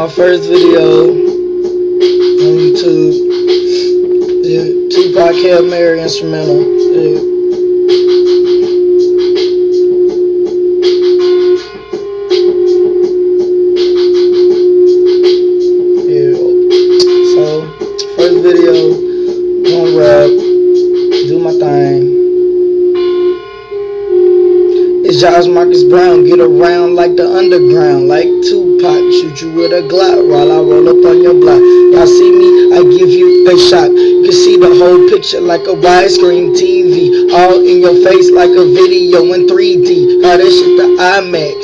my first video on YouTube. Yeah, Tupac Hail Mary instrumental. Yeah. So, first video, gonna rap, do my thing. It's Josh Marcus Brown, get around like the underground, like Tupac, shoot you with a Glock while I roll up on your block. Y'all see me, I give you a shot. You can see the whole picture like a widescreen TV, all in your face like a video in 3D. All that shit the IMAX.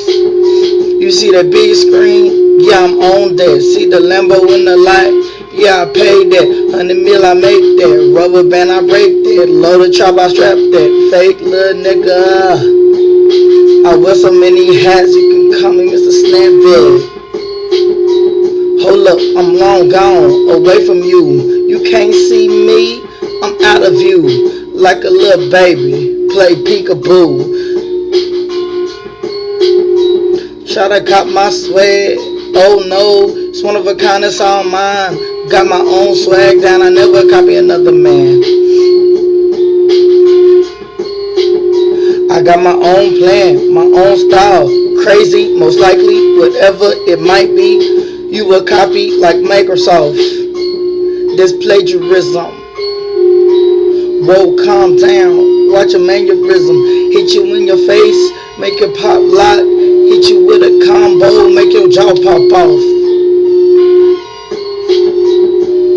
You see that big screen? Yeah, I'm on that. See the Lambo in the lot? Yeah, I paid that. 100 mil, I make that. Rubber band, I break that. Load the trap, I strap that. Fake little nigga. I wear so many hats, you can call me Mr. Snapback. Hold up, I'm long gone, away from you. You can't see me, I'm out of view. Like a little baby, play peekaboo. Try to cop my swag, oh no, it's one of a kind, it's all mine. Got my own swag down, I never copy another man. I got my own plan, my own style. Crazy, most likely, whatever it might be. You will copy like Microsoft. This plagiarism. Whoa, calm down. Watch a mannerism. Hit you in your face, make your pop lock. Hit you with a combo, make your jaw pop off.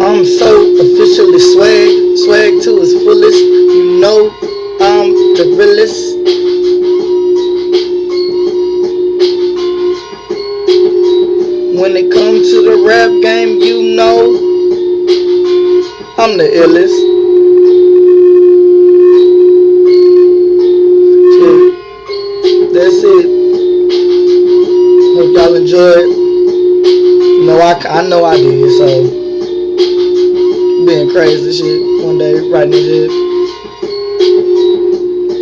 I'm so officially swag to its fullest. You know I'm the realest. When it comes to the rap game, you know I'm the illest. So, that's it. Hope y'all enjoyed. I know I did. So being crazy shit one day, writing shit.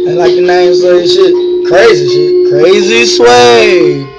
And like the name say, shit, crazy swag.